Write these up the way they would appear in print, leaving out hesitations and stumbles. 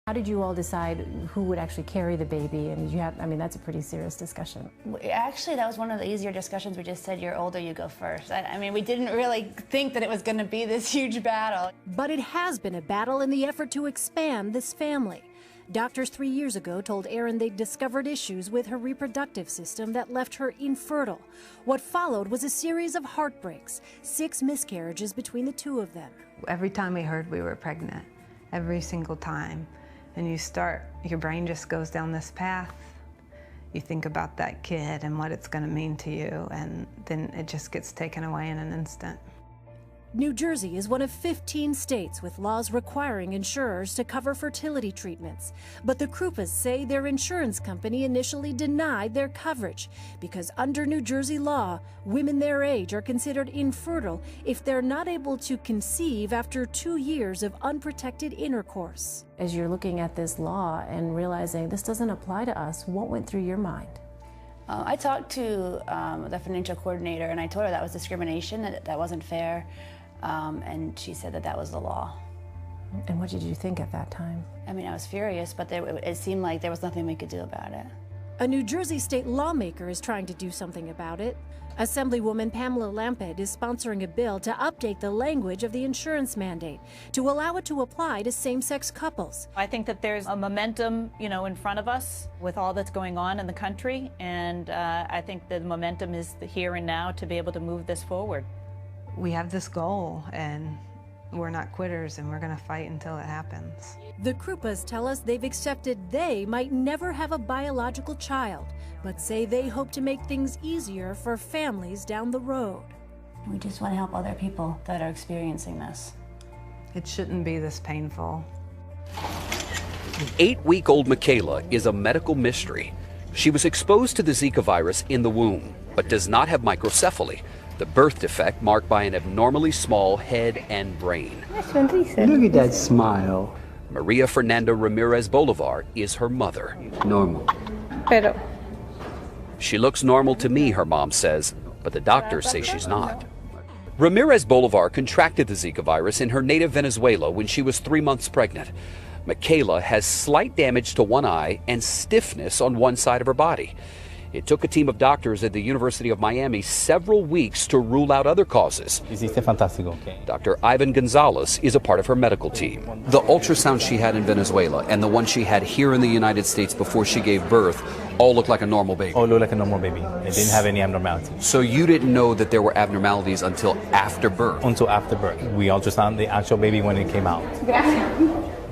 How did you all decide who would actually carry the baby? And I mean, that's a pretty serious discussion. Actually, that was one of the easier discussions. We just said, you're older, you go first. I mean, we didn't really think that it was going to be this huge battle. But it has been a battle in the effort to expand this family. Doctors 3 years ago told Erin they'd discovered issues with her reproductive system that left her infertile. What followed was a series of heartbreaks, 6 miscarriages between the two of them. Every time we heard we were pregnant, every single time, and your brain just goes down this path. You think about that kid and what it's going to mean to you, and then it just gets taken away in an instant. New Jersey is one of 15 states with laws requiring insurers to cover fertility treatments. But the Krupas say their insurance company initially denied their coverage because under New Jersey law, women their age are considered infertile if they're not able to conceive after 2 years of unprotected intercourse. As you're looking at this law and realizing this doesn't apply to us, what went through your mind? I talked to the financial coordinator, and I told her that was discrimination, that wasn't fair. And she said that was the law. And what did you think at that time? I mean, I was furious, but it seemed like there was nothing we could do about it. A New Jersey state lawmaker is trying to do something about it. Assemblywoman Pamela Lamped is sponsoring a bill to update the language of the insurance mandate to allow it to apply to same-sex couples. I think that there's a momentum, in front of us with all that's going on in the country, and I think the momentum is here and now to be able to move this forward. We have this goal, and we're not quitters, and we're going to fight until it happens. The Krupas tell us they've accepted they might never have a biological child, but say they hope to make things easier for families down the road. We just want to help other people that are experiencing this. It shouldn't be this painful. 8-week-old Michaela is a medical mystery. She was exposed to the Zika virus in the womb, but does not have microcephaly, the birth defect marked by an abnormally small head and brain. Look at that smile. Maria Fernanda Ramirez Bolivar is her mother. Normal. Pero. She looks normal to me, her mom says, but the doctors say she's not. Ramirez Bolivar contracted the Zika virus in her native Venezuela when she was 3 months pregnant. Michaela has slight damage to one eye and stiffness on one side of her body. It took a team of doctors at the University of Miami several weeks to rule out other causes. Dr. Ivan Gonzalez is a part of her medical team. The ultrasound she had in Venezuela and the one she had here in the United States before she gave birth all looked like a normal baby. All looked like a normal baby. It didn't have any abnormalities. So you didn't know that there were abnormalities until after birth? Until after birth. We ultrasound the actual baby when it came out.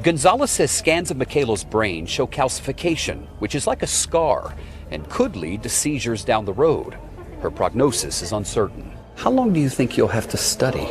Gonzalez says scans of Michaela's brain show calcification, which is like a scar, and could lead to seizures down the road. Her prognosis is uncertain. How long do you think you'll have to study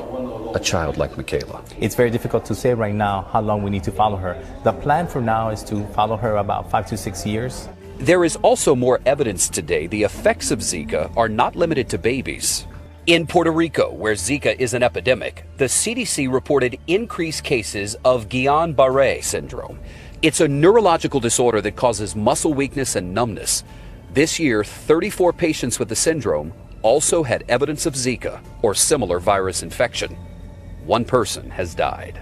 a child like Michaela? It's very difficult to say right now how long we need to follow her. The plan for now is to follow her about 5 to 6 years. There is also more evidence today the effects of Zika are not limited to babies. In Puerto Rico, where Zika is an epidemic, the CDC reported increased cases of Guillain-Barré syndrome. It's a neurological disorder that causes muscle weakness and numbness. This year, 34 patients with the syndrome also had evidence of Zika or similar virus infection. 1 person has died.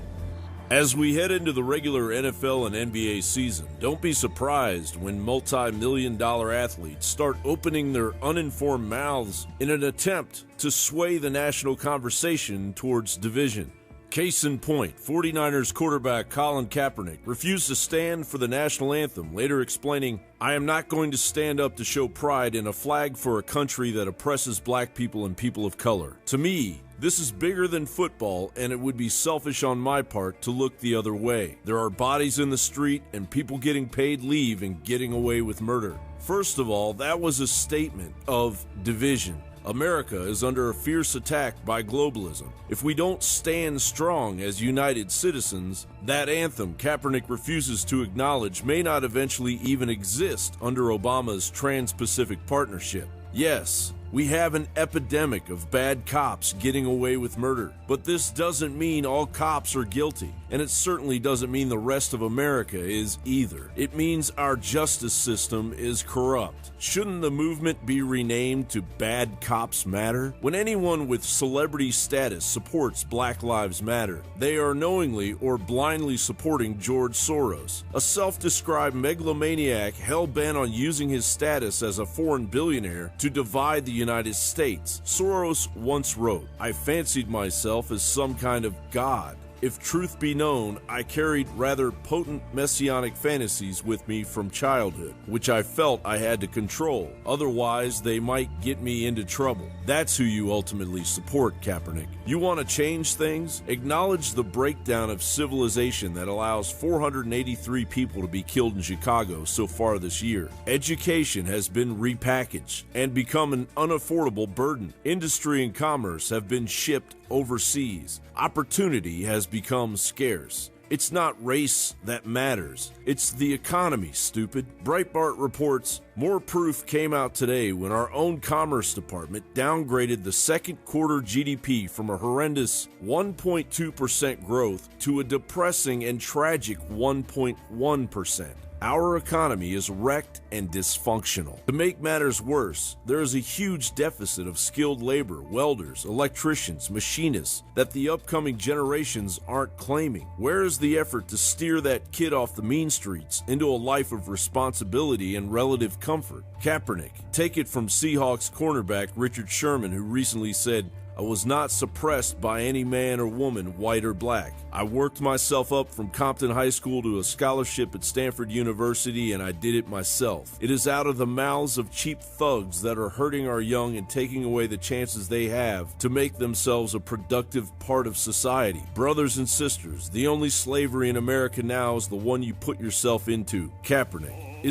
As we head into the regular NFL and NBA season, don't be surprised when multi-million-dollar athletes start opening their uninformed mouths in an attempt to sway the national conversation towards division. Case in point, 49ers quarterback Colin Kaepernick refused to stand for the national anthem, later explaining, "I am not going to stand up to show pride in a flag for a country that oppresses black people and people of color. To me, this is bigger than football, and it would be selfish on my part to look the other way. There are bodies in the street and people getting paid leave and getting away with murder." First of all, that was a statement of division. America is under a fierce attack by globalism. If we don't stand strong as united citizens, that anthem Kaepernick refuses to acknowledge may not eventually even exist under Obama's Trans-Pacific Partnership. Yes, We have an epidemic of bad cops getting away with murder. But this doesn't mean all cops are guilty, and it certainly doesn't mean the rest of America is either. It means our justice system is corrupt. Shouldn't the movement be renamed to Bad Cops Matter? When anyone with celebrity status supports Black Lives Matter, they are knowingly or blindly supporting George Soros, a self-described megalomaniac hell-bent on using his status as a foreign billionaire to divide the United States. Soros once wrote, "I fancied myself as some kind of god. If truth be known, I carried rather potent messianic fantasies with me from childhood, which I felt I had to control. Otherwise, they might get me into trouble." That's who you ultimately support, Kaepernick. You want to change things? Acknowledge the breakdown of civilization that allows 483 people to be killed in Chicago so far this year. Education has been repackaged and become an unaffordable burden. Industry and commerce have been shipped overseas. Opportunity has become scarce. It's not race that matters. It's the economy, stupid. Breitbart reports, more proof came out today when our own Commerce Department downgraded the second quarter GDP from a horrendous 1.2% growth to a depressing and tragic 1.1%. Our economy is wrecked and dysfunctional. To make matters worse, there is a huge deficit of skilled labor, welders, electricians, machinists that the upcoming generations aren't claiming. Where is the effort to steer that kid off the mean streets into a life of responsibility and relative comfort? Kaepernick, take it from Seahawks cornerback Richard Sherman, who recently said, "I was not suppressed by any man or woman, white or black. I worked myself up from Compton High School to a scholarship at Stanford University, and I did it myself. It is out of the mouths of cheap thugs that are hurting our young and taking away the chances they have to make themselves a productive part of society. Brothers and sisters, the only slavery in America now is the one you put yourself into." Kaepernick.